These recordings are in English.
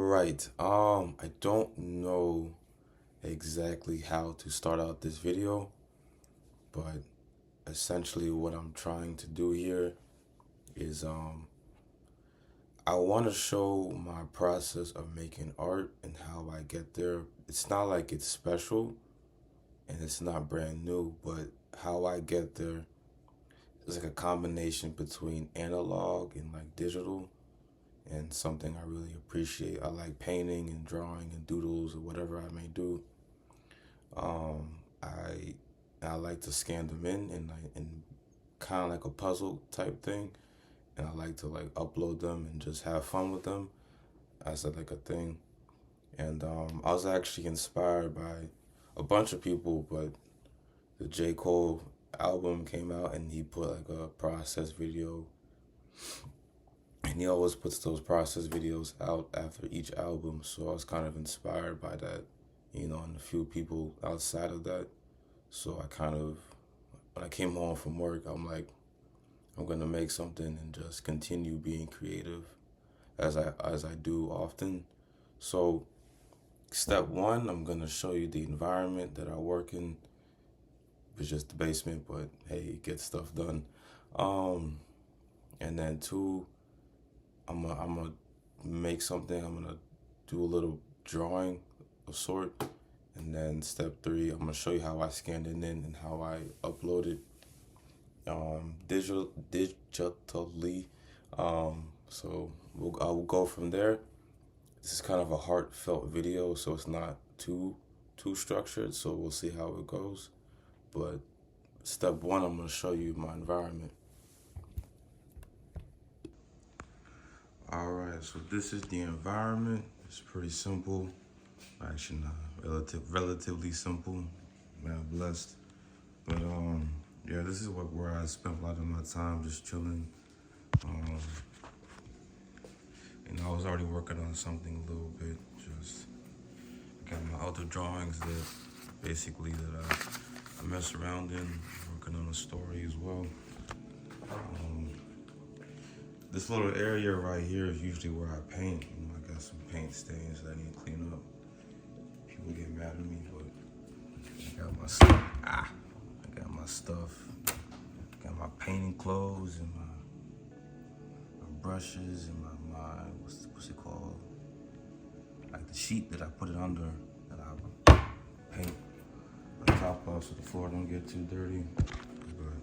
right. I don't know exactly how to start out this video, but essentially what I'm trying to do here is I want to show my process of making art and how I get there. It's not like it's special and it's not brand new, but how I get there is like a combination between analog and like digital and something I really appreciate. I like painting and drawing and doodles or whatever I may do. Um, I I like to scan them in and kind of like a puzzle type thing, and I like to like upload them and just have fun with them as like a thing. And I was actually inspired by a bunch of people, but the J. Cole album came out and he put like a process video, and he always puts those process videos out after each album. So I was kind of inspired by that, and a few people outside of that. So I kind of, when I came home from work, I'm like, I'm gonna make something and just continue being creative as I do often. So step one, I'm gonna show you the environment that I work in. It's just the basement, but hey, get stuff done. Um, and then two, I'm gonna make something. I'm gonna do a little drawing of sort, and then step three, I'm gonna show you how I scanned it in and how I upload it digitally. So I will go from there. This is kind of a heartfelt video, so it's not too structured. So we'll see how it goes. But step one, I'm gonna show you my environment. All right, so this is the environment. It's pretty simple. Actually, not relatively simple. Man, blessed. But yeah, this is where I spent a lot of my time just chilling. Um, I was already working on something a little bit. Just got my other drawings that basically that I mess around in, working on a story as well. This little area right here is usually where I paint. I got some paint stains that I need to clean up. People get mad at me, but I got my stuff. I got my stuff. Got my painting clothes and my brushes and my what's it called? Like the sheet that I put it under that I paint the top of so the floor don't get too dirty. But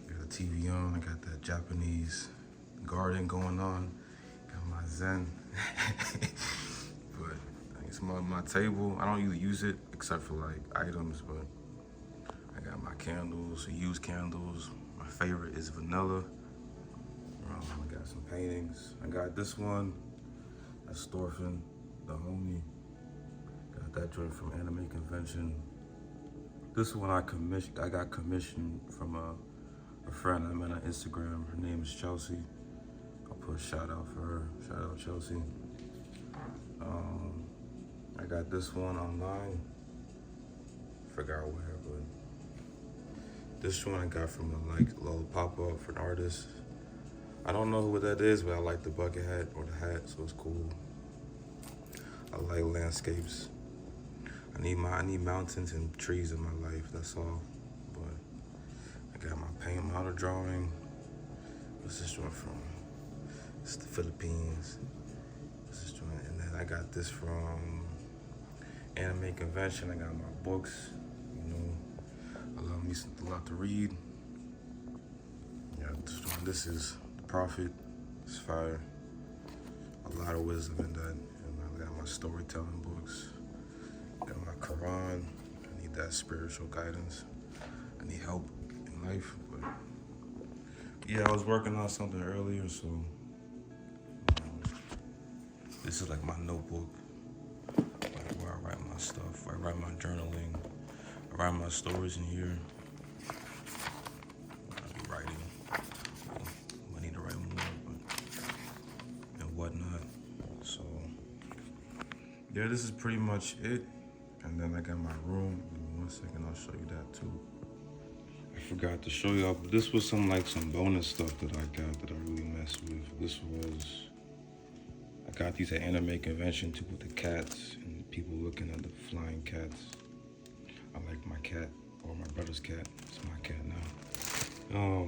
I got a TV on. I got that Japanese garden going on. Got my Zen. But it's my table. I don't usually use it except for like items, but I got my candles, used candles. My favorite is vanilla. I got some paintings. I got this one. That's Thorfinn, the homie. Got that joint from Anime Convention. This one I got commissioned from a friend I met on Instagram. Her name is Chelsea. I'll put a shout out for her. Shout out Chelsea. I got this one online. Forgot where, but this one I got from a little pop-up for an artist. I don't know who that is, but I like the bucket hat or the hat, so it's cool. I like landscapes. I need mountains and trees in my life, that's all. But I got my paint model drawing. What's this one from? It's the Philippines. What's this joint? And then I got this from Anime Convention. I got my books, I love me a lot to read. Yeah, this is The Prophet. It's fire. A lot of wisdom in that. And I got my storytelling books. Got my Quran. I need that spiritual guidance. I need help in life. But yeah, I was working on something earlier, so this is like my notebook, like where I write my stuff, where I write my journaling, I write my stories in here. I be writing. I need to write more, and whatnot. So yeah, this is pretty much it. And then I got my room. Give me 1 second, I'll show you that too. I forgot to show y'all, but this was some bonus stuff that I got that I really messed with. This was, I got these at anime convention too with the cats and people looking at the flying cats. I like my cat, or my brother's cat. It's my cat now.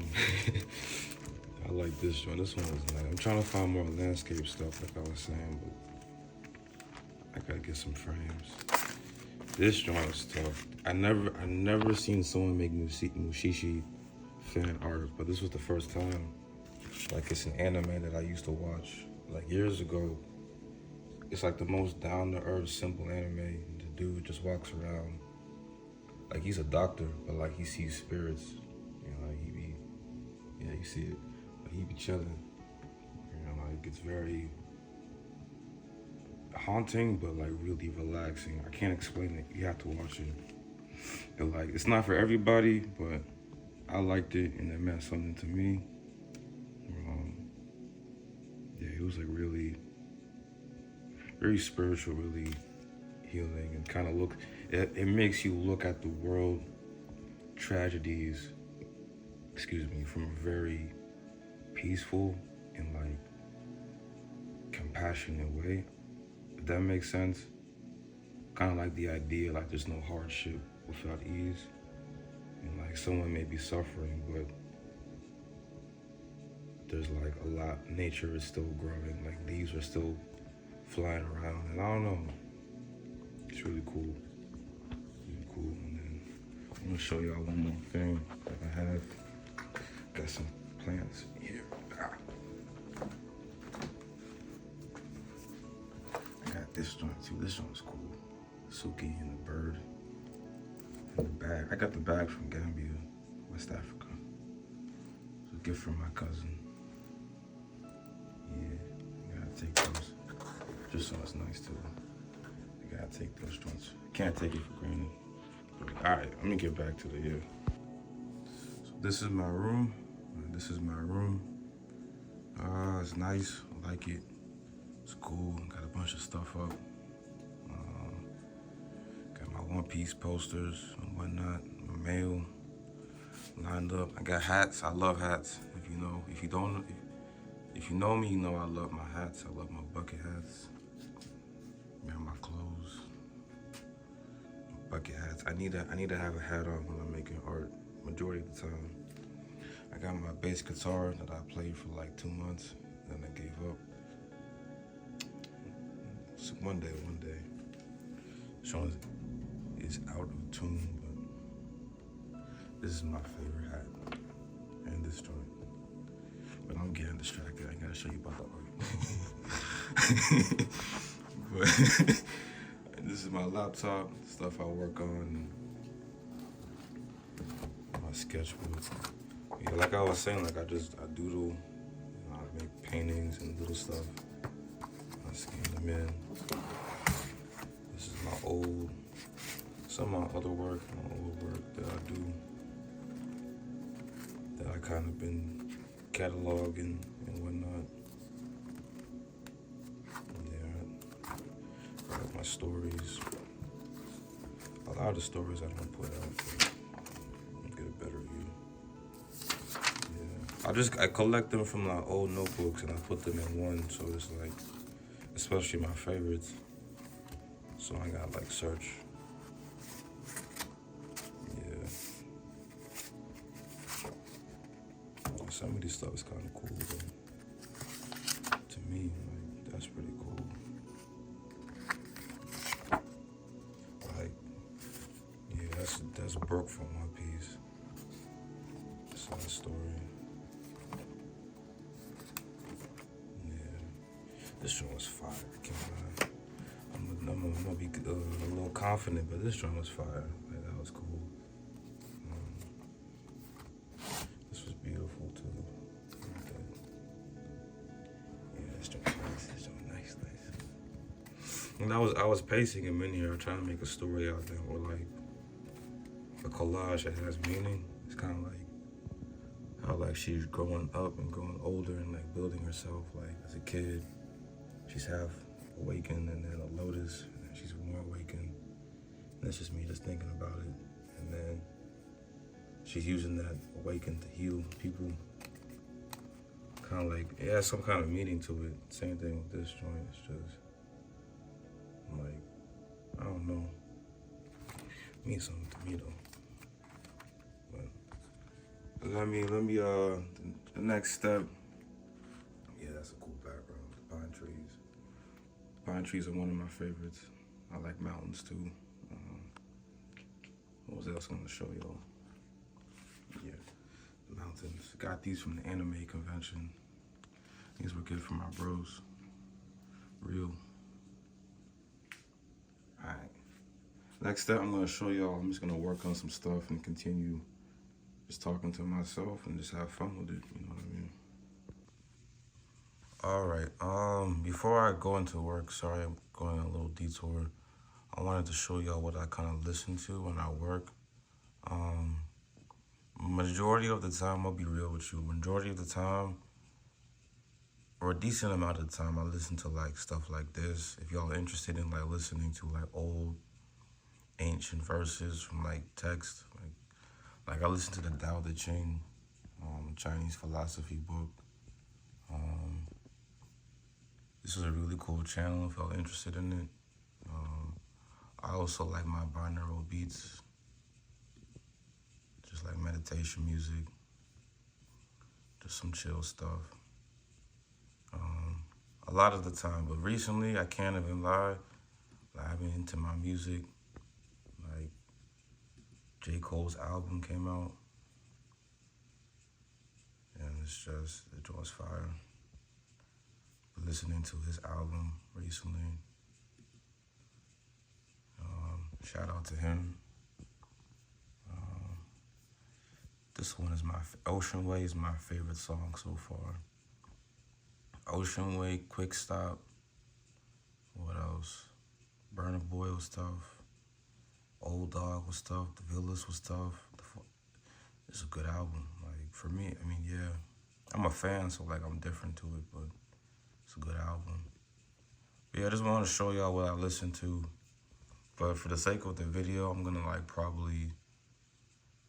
I like this one. This one is nice. I'm trying to find more landscape stuff, like I was saying, but I gotta get some frames. This joint is tough. I never seen someone make Mushishi fan art, but this was the first time. Like, it's an anime that I used to watch like years ago. It's like the most down-to-earth, simple anime. The dude just walks around like he's a doctor, but like he sees spirits. You know, like he be, yeah, you see it. But he be chilling. You know, like it's very haunting, but like really relaxing. I can't explain it. You have to watch it. And like, it's not for everybody, but I liked it, and it meant something to me. Yeah, it was like really, very spiritual, really healing, and kind of look. It makes you look at the world tragedies, from a very peaceful and like compassionate way. If that makes sense. Kind of like the idea, like there's no hardship without ease, and like someone may be suffering, but there's like a lot. Nature is still growing, like leaves are still flying around, and I don't know. It's really cool. Really cool. And then I'm gonna show y'all one more thing that I have. Got some plants here. I got this joint too. This joint's cool. Suki and the bird. And the bag. I got the bag from Gambia, West Africa. It's a gift from my cousin. Yeah, I gotta take those. Just so it's nice too. I gotta take those joints. Can't take it for granted. Alright, let me get back to the So this is my room. It's nice. I like it. It's cool. Got a bunch of stuff up. Got my One Piece posters and whatnot. My mail lined up. I got hats. I love hats. If you know me, you know I love my hats. I love my bucket hats. My clothes. My bucket hats. I need to have a hat on when I'm making art. Majority of the time. I got my bass guitar that I played for like 2 months. Then I gave up. So one day. Sean is out of tune, but this is my favorite hat. And this joint. But I'm getting distracted. I gotta show you about the art. But this is my laptop, stuff I work on, my sketchbook. Yeah, like I was saying, like I doodle, I make paintings and little stuff. I scan them in. This is some of my other work, my old work that I do, that I kind of been cataloging and whatnot. Yeah, I like my stories. A lot of the stories I don't put out, but get a better view. Yeah, I collect them from my old notebooks and I put them in one, so it's like, especially my favorites. So I got like search. Yeah. Some of these stuff is kind of cool though. To me, like, that's pretty cool. Like, yeah, that's Brooke from One Piece. Sad story. Yeah, this joint was fire. I can't lie. I'm gonna be a little confident, but this joint was fire. Like, that was cool. This was beautiful too. Yeah, this joint nice. This joint nice. And I was pacing him in here, trying to make a story out there, or like a collage that has meaning. It's kind of like how like she's growing up and growing older and like building herself. Like as a kid, she's half awakened, and then a lotus, and she's more awakened. And that's just me just thinking about it. And then she's using that awakened to heal people. kind of like, it has some kind of meaning to it. Same thing with this joint. It's just like, I don't know. It means something to me though. But the next step. Yeah, that's a cool background. The pine trees. Pine trees are one of my favorites. I like mountains too. What was else I'm gonna show y'all? Yeah, the mountains. Got these from the anime convention. These were good for my bros. Real. Alright. Next step I'm gonna show y'all, I'm just gonna work on some stuff and continue just talking to myself and just have fun with it, you know what I mean? Alright, before I go into work, sorry I'm going on a little detour. I wanted to show y'all what I kind of listen to when I work. Majority of the time, I'll be real with you, majority of the time, or a decent amount of the time, I listen to like stuff like this. If y'all are interested in like listening to like old, ancient verses from like text, like I listen to the Tao Te Ching, Chinese philosophy book. This is a really cool channel if y'all are interested in it. I also like my binaural beats, just like meditation music, just some chill stuff. A lot of the time, but recently, I can't even lie, like, I've been into my music. Like, J. Cole's album came out, and it was fire. But listening to his album recently, shout out to him. This one is Ocean Way is my favorite song so far. Ocean Way, Quick Stop. What else? Burna Boy was tough. Old Dog was tough. The Villas was tough. It's a good album. Like, for me, I mean, yeah. I'm a fan, so like I'm different to it, but it's a good album. But yeah, I just want to show y'all what I listen to. But for the sake of the video, I'm gonna like probably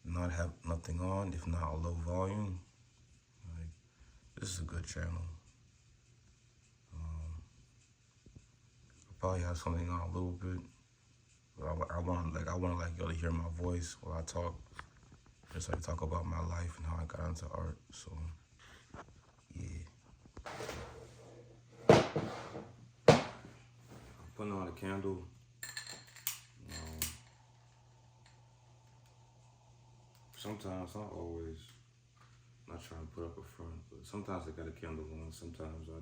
not have nothing on, if not a low volume. Like, this is a good channel. I'll probably have something on a little bit, but I want like y'all to hear my voice while I talk, just like talk about my life and how I got into art. So yeah. I'm putting on a candle. Sometimes, not always. I'm not trying to put up a front, but sometimes I got a candle on. Sometimes I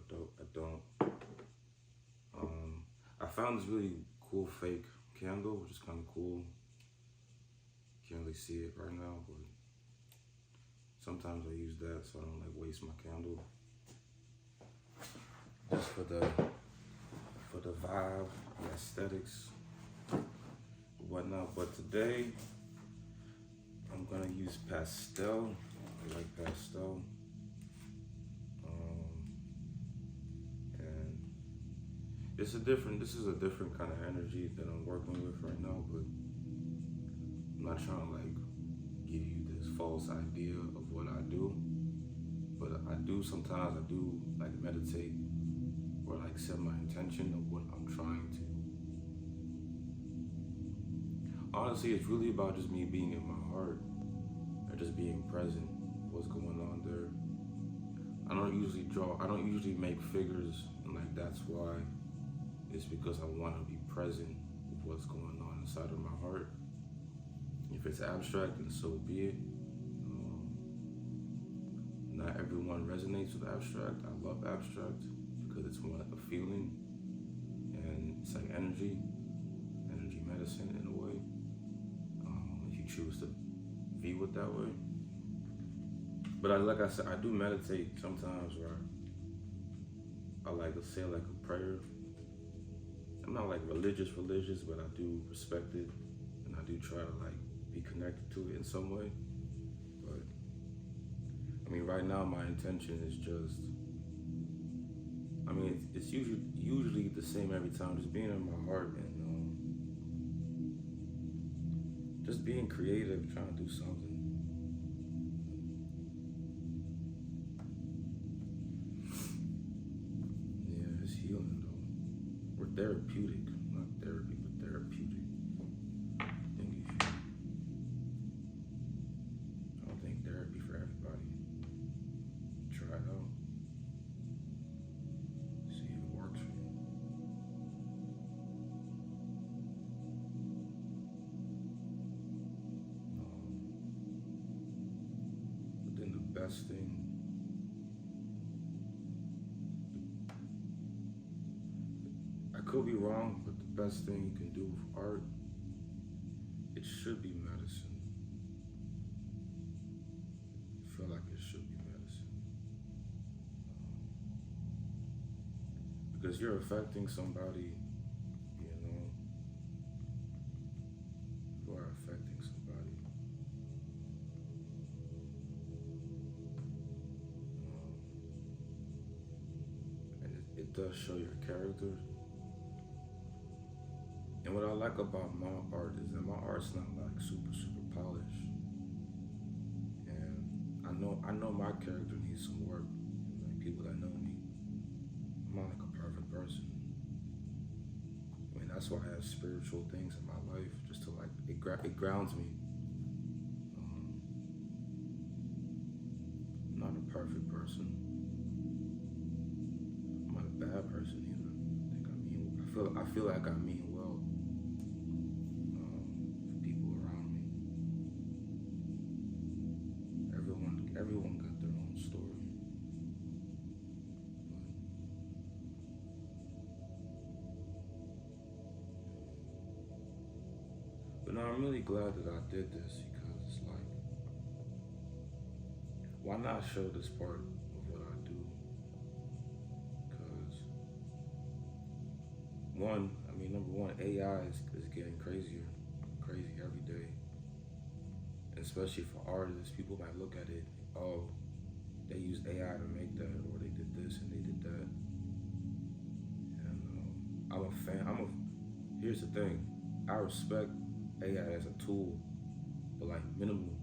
don't. I found this really cool fake candle, which is kind of cool. Can't really see it right now, but sometimes I use that so I don't like waste my candle. Just for the vibe, the aesthetics, whatnot. But today, I'm gonna use pastel. I like pastel. And this is a different kind of energy that I'm working with right now, but I'm not trying to like give you this false idea of what I do. But sometimes I do like meditate or like set my intention of what I'm trying to. Honestly, it's really about just me being in my heart or just being present with what's going on there. I don't usually make figures, and like that's why. It's because I want to be present with what's going on inside of my heart. If it's abstract, then so be it. Not everyone resonates with abstract. I love abstract because it's more like a feeling, and it's like energy medicine in a way. If you choose to view it that way. But like I said, I do meditate sometimes where I like to say like a prayer. I'm not like religious, but I do respect it, and I do try to like be connected to it in some way. But I mean, right now my intention is just, I mean, it's usually the same every time, just being in my heart and just being creative, trying to do something. therapeutic, not therapy, but therapeutic. I think if you, I don't think therapy for everybody. Try it out. See if it works for you. But then the best thing, I could be wrong, but the best thing you can do with art, it should be medicine. I feel like it should be medicine. Because you're affecting somebody, you know, you are affecting somebody. And it does show your character. And what I like about my art is that my art's not like super polished. And I know my character needs some work. Like people that know me, I'm not like a perfect person. I mean, that's why I have spiritual things in my life, just to like it grounds me. I'm not a perfect person. I'm not a bad person either. I feel like I mean well. Everyone got their own story. But no, I'm really glad that I did this because it's like, why not show this part of what I do? Because number one, AI is getting crazy every day. And especially for artists, people might look at it, oh, they used AI to make that, or they did this and they did that. And I'm a fan. Here's the thing, I respect AI as a tool, but like minimal.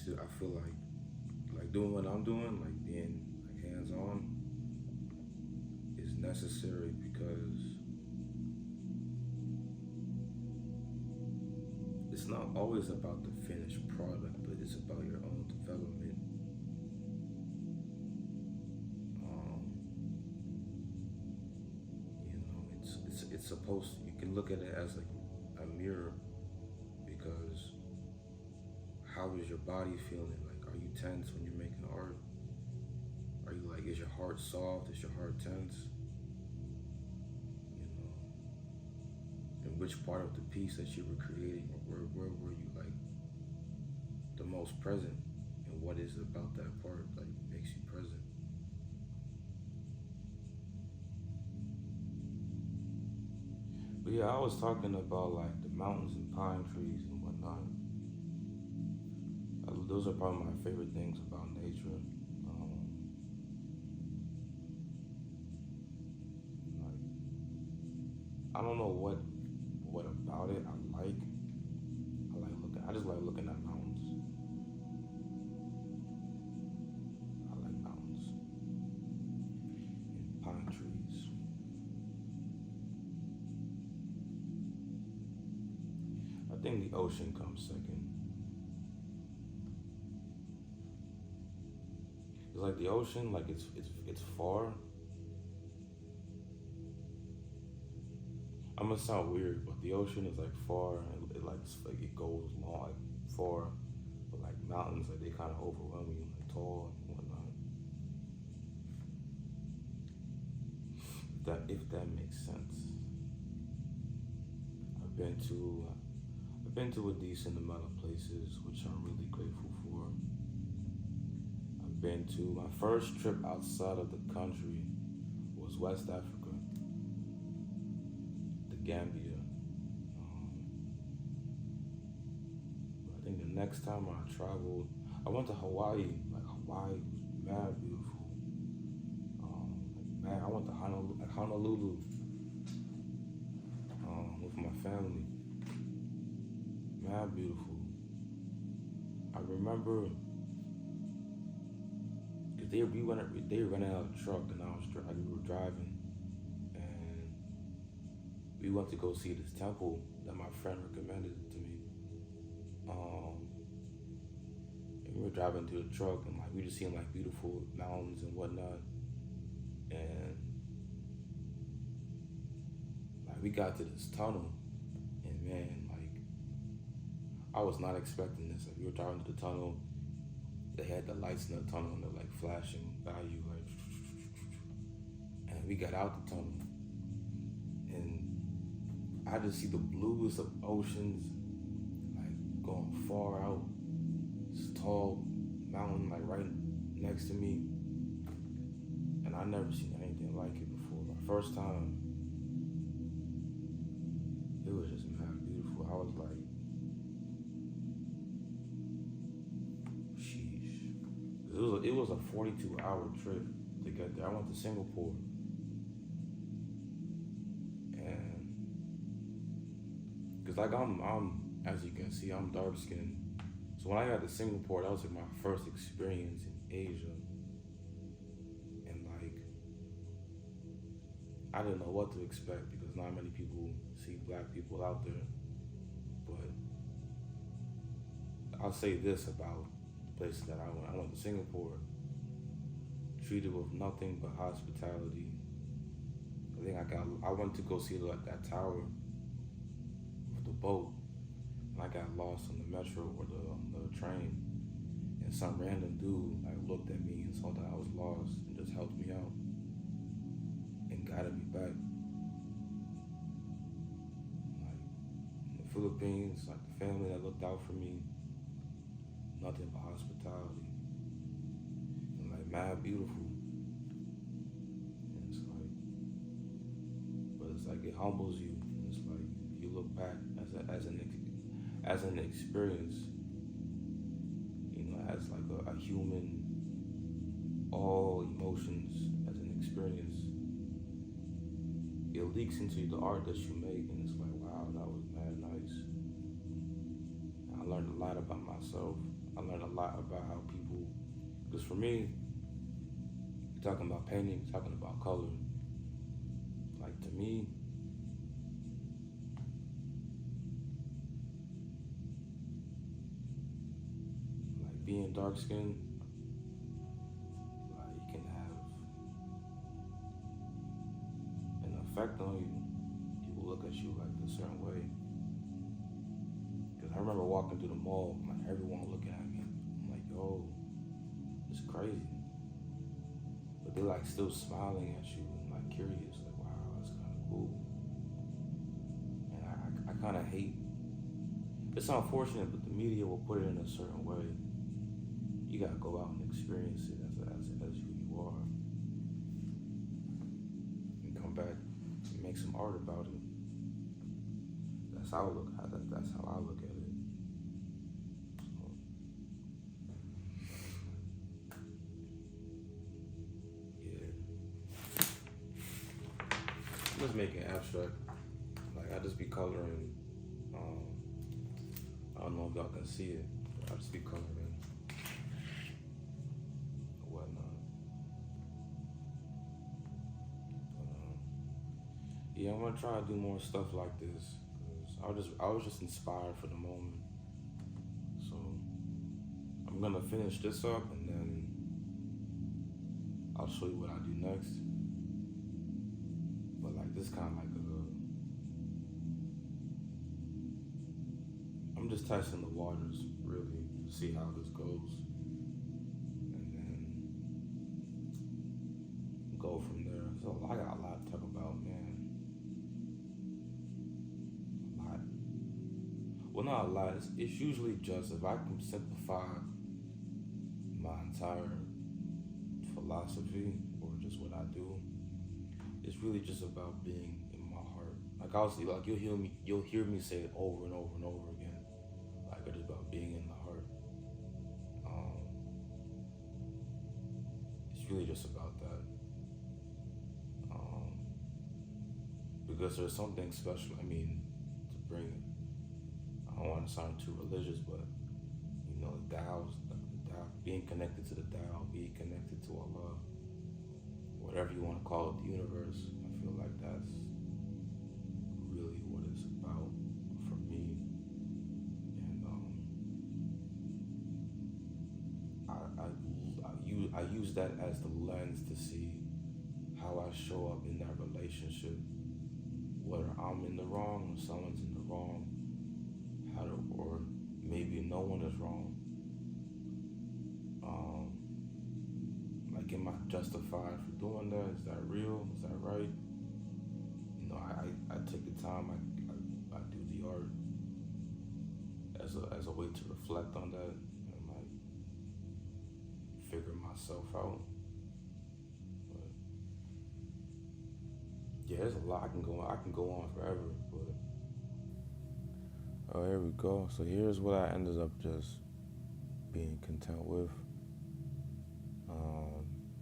I feel like doing what I'm doing, like being like hands-on, is necessary because it's not always about the finished product, but it's about your own development. You know, it's supposed to, you can look at it as like a mirror, because how is your body feeling? Like, are you tense when you're making art? Are you like, is your heart soft? Is your heart tense? You know, and which part of the piece that you were creating, or where were you like the most present? And what is it about that part like makes you present? But yeah, I was talking about like the mountains and pine trees and whatnot. Those are probably my favorite things about nature. Like, I don't know what about it I like. I just like looking at mountains. I like mountains and pine trees. I think the ocean comes second. It's like the ocean, like it's far. I'm gonna sound weird, but the ocean is like far, and it goes long, like far. But like mountains, like they kind of overwhelm you, like tall and whatnot. If that makes sense. I've been to a decent amount of places, which I'm really grateful for. I've been to, my first trip outside of the country was West Africa, the Gambia. I think the next time I traveled, I went to Hawaii. Like Hawaii was mad beautiful. I went to Honolulu with my family. Mad beautiful. I remember they rented out a truck, and we were driving, and we went to go see this temple that my friend recommended to me. And we were driving through the truck, and like we just seen like beautiful mountains and whatnot, and like we got to this tunnel, and man, like I was not expecting this. Like we were driving to the tunnel, they had the lights in the tunnel and they're like flashing by you, like, and we got out the tunnel, and I just see the bluest of oceans, like going far out. This tall mountain, like right next to me, and I never seen anything like it before. My first time, it was just mad beautiful. I was like, sheesh. It was a 42-hour trip to get there. I went to Singapore, and cause like I'm as you can see, I'm dark skinned. So when I got to Singapore, that was like my first experience in Asia, and like I didn't know what to expect because not many people see black people out there. But I'll say this about the places that I went. I went to Singapore, treated with nothing but hospitality. I went to go see like that tower with the boat, and I got lost on the metro or the train, and some random dude like looked at me and saw that I was lost and just helped me out and guided me back. Like in the Philippines, like the family that looked out for me, nothing but hospitality, and like mad beautiful. And it's like, but it's like it humbles you. And it's like you look back as an experience, you know, as like a human, all emotions as an experience. It leaks into the art that you make, and it's like, wow, that was mad nice. And I learned a lot about myself. I learned a lot about how people, because for me, you're talking about painting, you're talking about color. Like to me, like being dark skinned, like it can have an effect on you. People look at you like a certain way. Because I remember walking through the mall, like everyone looking at me. I'm like, yo, it's crazy. But they're like still smiling at you and like curious, like, wow, that's kind of cool. And I kind of hate, it's unfortunate, but the media will put it in a certain way. You gotta go out and experience it as who you are, and come back and make some art about it. That's how I look at it. That's how I look at it. So, yeah, I'm just making abstract. Like I just be coloring. I don't know if y'all can see it. But I just be coloring. Yeah, I'm gonna try to do more stuff like this because I was just inspired for the moment. So I'm gonna finish this up and then I'll show you what I do next. But like this kind of like I'm just testing the waters really to see how this goes, and then go from there. So I got a lot to talk about, man. Well, not a lot. It's usually just if I can simplify my entire philosophy or just what I do, it's really just about being in my heart. Like obviously, like you'll hear me say it over and over and over again. Like it's about being in the heart. It's really just about that. Because there's something special. I mean, to bring. I don't want to sound too religious, but you know, the being connected to the Tao, being connected to Allah, whatever you want to call it, the universe. I feel like that's really what it's about for me. And I use that as the lens to see how I show up in that relationship, whether I'm in the wrong or someone's in the wrong, or maybe no one is wrong. Like, am I justified for doing that? Is that real? Is that right? I take the time. I do the art as a way to reflect on that and like figure myself out. But yeah, there's a lot I can go on forever. But oh, here we go. So here's what I ended up just being content with.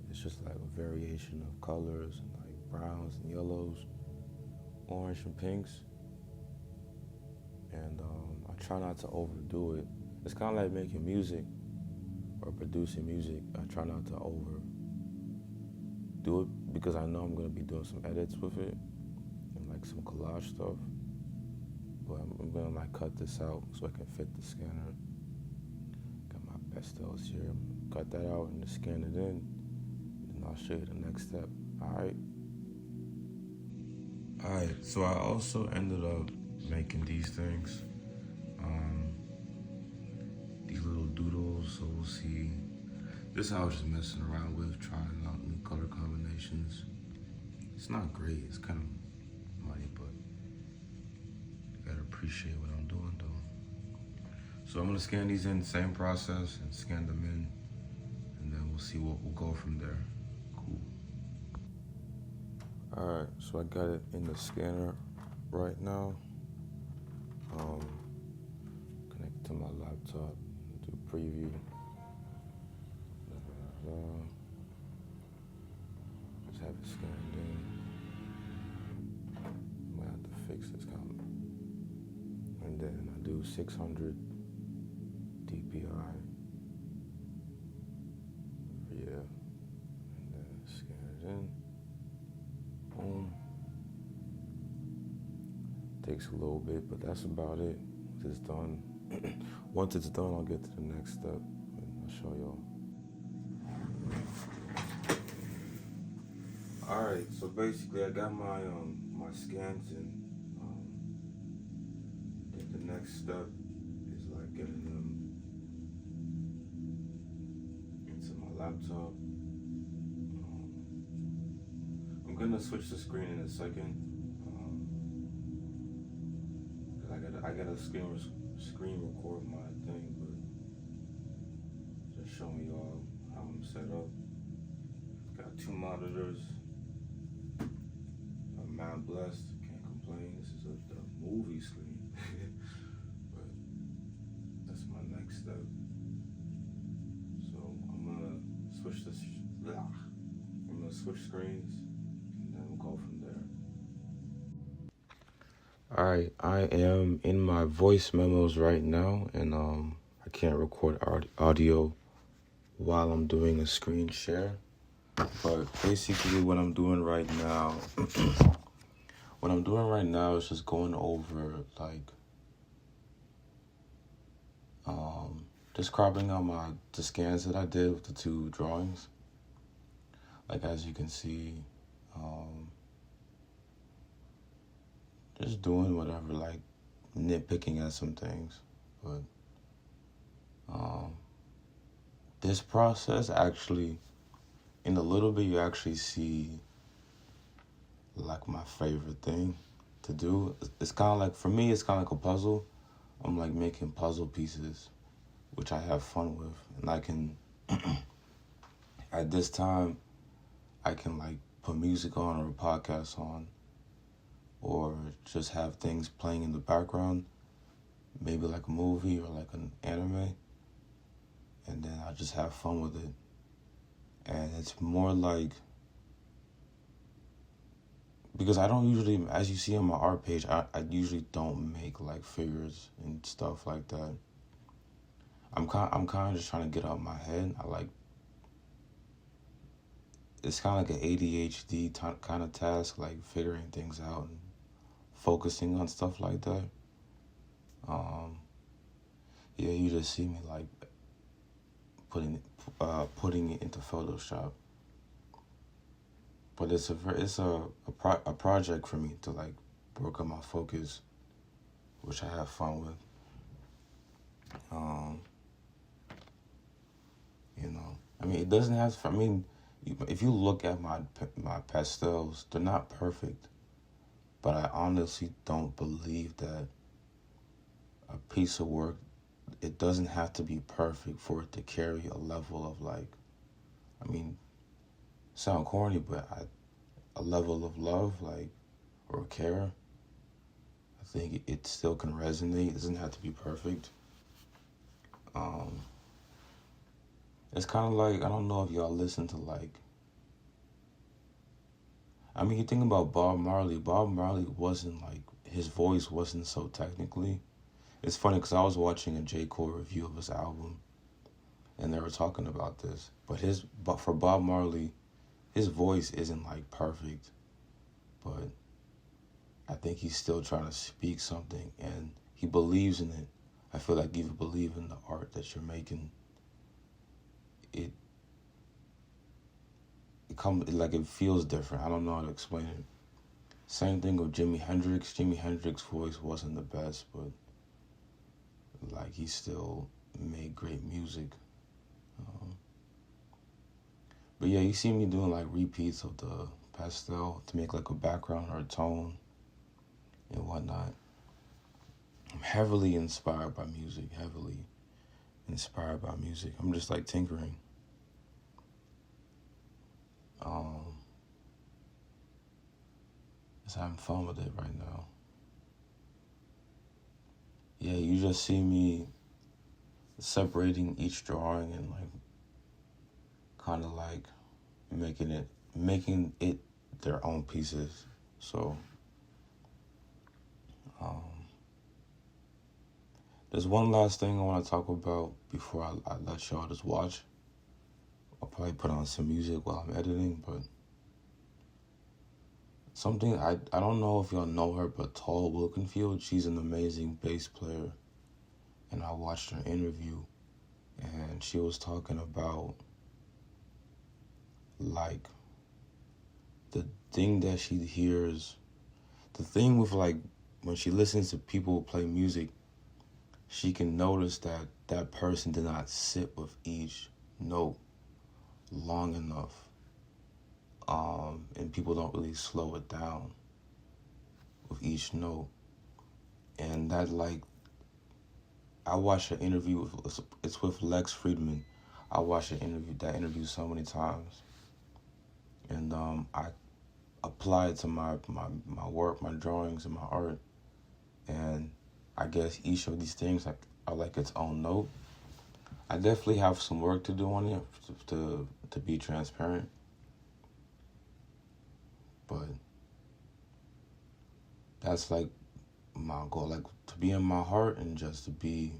It's just like a variation of colors and like browns and yellows, orange and pinks. And I try not to overdo it. It's kind of like making music or producing music. I try not to overdo it because I know I'm gonna be doing some edits with it and like some collage stuff. But I'm gonna like cut this out so I can fit the scanner. Got my pastels here. Cut that out and just scan it in. And I'll show you the next step. Alright, so I also ended up making these things. These little doodles, so we'll see. This I was just messing around with, trying out new color combinations. It's not great, it's kind of muddy, but you gotta appreciate what I'm doing though. So I'm gonna scan these in, same process, and scan them in, and then we'll see what we'll go from there. Cool. Alright, so I got it in the scanner right now. Connect to my laptop, do preview. Just have it scanned in. I'm gonna have to fix this comment. And then I do 600 DPI. Yeah. And then scan it in. Boom. Takes a little bit, but that's about it. It's done. Once it's done, I'll get to the next step and I'll show y'all. Alright, so basically I got my my scans in. I think the next step is like getting them into my laptop. I'm gonna switch the screen in a second. I gotta screen record my thing, but just showing y'all how I'm set up. Got 2 monitors. I'm blessed, can't complain. This is the movie screen. But that's my next step. So I'm gonna switch switch screens, and then we'll go from there. Alright, I am in my voice memos right now, and I can't record audio while I'm doing a screen share. But basically what I'm doing right now is just going over like just cropping out the scans that I did with the 2 drawings. Like, as you can see, just doing whatever, like nitpicking at some things. But this process actually, in a little bit, you actually see like my favorite thing to do. It's kind of like, for me, it's kind of like a puzzle. I'm like making puzzle pieces, which I have fun with. And I can, at this time, I can like put music on or a podcast on, or just have things playing in the background, maybe like a movie or like an anime, and then I just have fun with it. And it's more like, because I don't usually, as you see on my art page, I usually don't make like figures and stuff like that. I'm kind of just trying to get out of my head. It's kind of like an ADHD kind of task, like figuring things out and focusing on stuff like that. Um, yeah, you just see me like putting it into Photoshop, but it's a project for me to like work on my focus, which I have fun with. Um, I mean, it doesn't have. I mean, if you look at my pastels, they're not perfect, but I honestly don't believe that a piece of work, it doesn't have to be perfect for it to carry a level of like, I mean, sound corny, but a level of love, like, or care. I think it still can resonate. It doesn't have to be perfect. Um, it's kind of like, I don't know if y'all listen to like, I mean, you think about Bob Marley. Bob Marley wasn't like, his voice wasn't so technically. It's funny because I was watching a J. Cole review of his album, and they were talking about this. But for Bob Marley, his voice isn't like perfect, but I think he's still trying to speak something, and he believes in it. I feel like if you believe in the art that you're making, it it feels different. I don't know how to explain it. Same thing with Jimi Hendrix. Jimi Hendrix's voice wasn't the best, but like he still made great music. But yeah, you see me doing like repeats of the pastel to make like a background or a tone and whatnot. I'm heavily inspired by music, I'm just like tinkering. Just having fun with it right now. Yeah, you just see me separating each drawing and like kind of like making it their own pieces. So there's one last thing I want to talk about before I let y'all just watch. I'll probably put on some music while I'm editing, but something, I don't know if y'all know her, but Tall Wilkenfield, she's an amazing bass player. And I watched her interview, and she was talking about like the thing that she hears, the thing with like when she listens to people play music, she can notice that that person did not sit with each note long enough. And people don't really slow it down with each note. And that like, I watched an interview it's with Lex Friedman. I watched that interview so many times. And I applied to my work, my drawings, and my art. And I guess each of these things are like its own note. I definitely have some work to do on it to be transparent. But that's like my goal, like to be in my heart and just to be,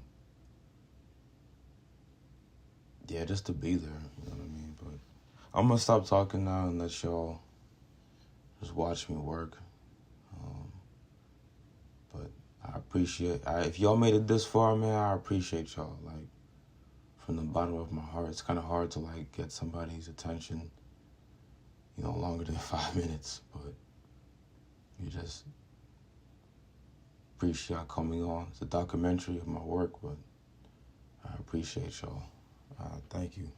yeah, just to be there, you know what I mean? But I'm gonna stop talking now and let y'all just watch me work. But I appreciate, if y'all made it this far, man, I appreciate y'all, like from the bottom of my heart. It's kind of hard to like get somebody's attention, longer than 5 minutes, but you just appreciate y'all coming on. It's a documentary of my work, but I appreciate y'all. Thank you.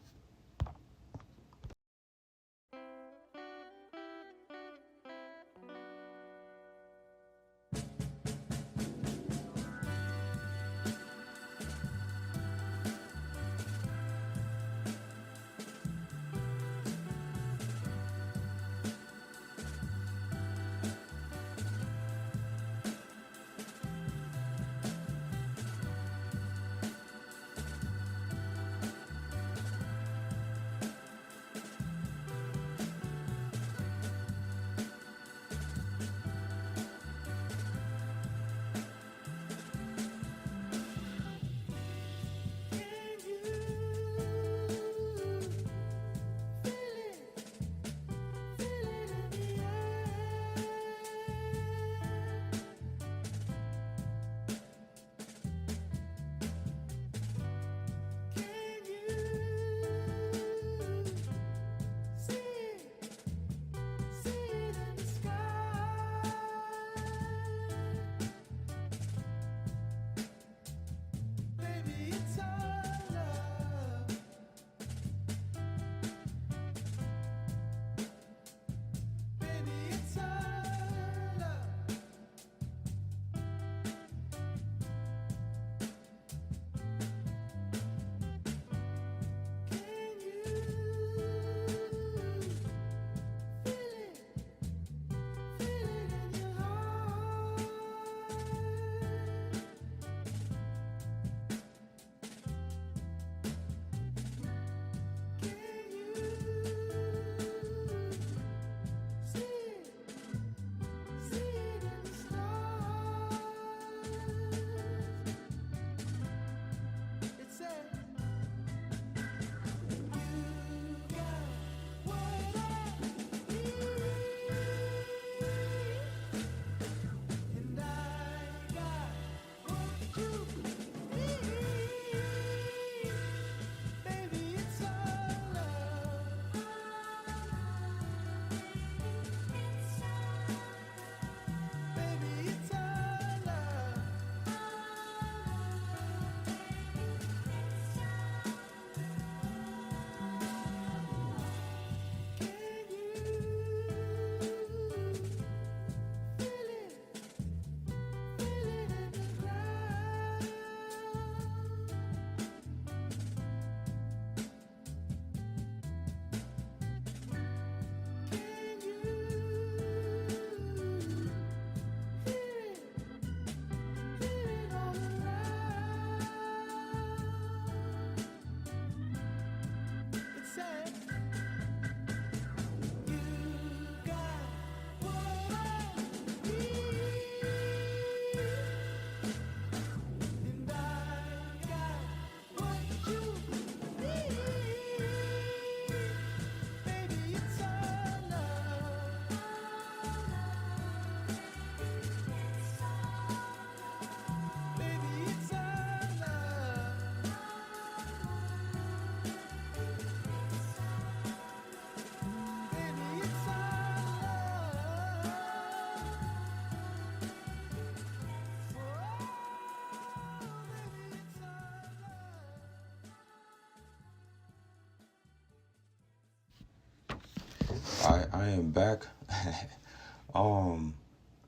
I am back.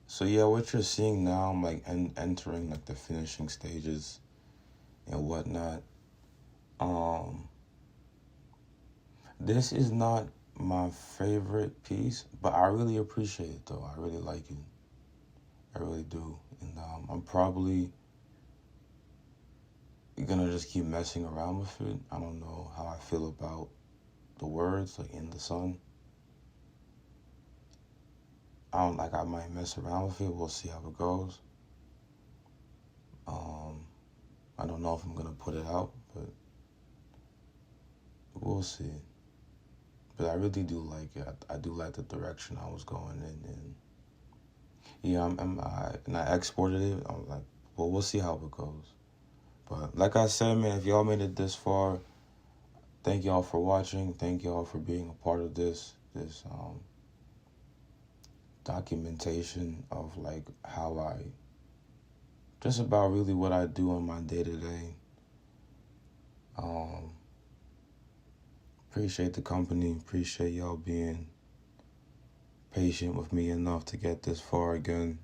So yeah, what you're seeing now, I'm like entering like the finishing stages and whatnot. This is not my favorite piece, but I really appreciate it though. I really like it. I really do. And I'm probably gonna just keep messing around with it. I don't know how I feel about the words, like in the sun. I might mess around with it. We'll see how it goes. I don't know if I'm gonna put it out, but we'll see. But I really do like it. I do like the direction I was going in, and yeah, and I exported it. I'm like, well, we'll see how it goes. But like I said, man, if y'all made it this far, thank y'all for watching. Thank y'all for being a part of this documentation of like how I, just about really what I do on my day-to-day. Appreciate the company. Appreciate y'all being patient with me enough to get this far again.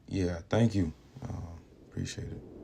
Yeah, thank you. Appreciate it.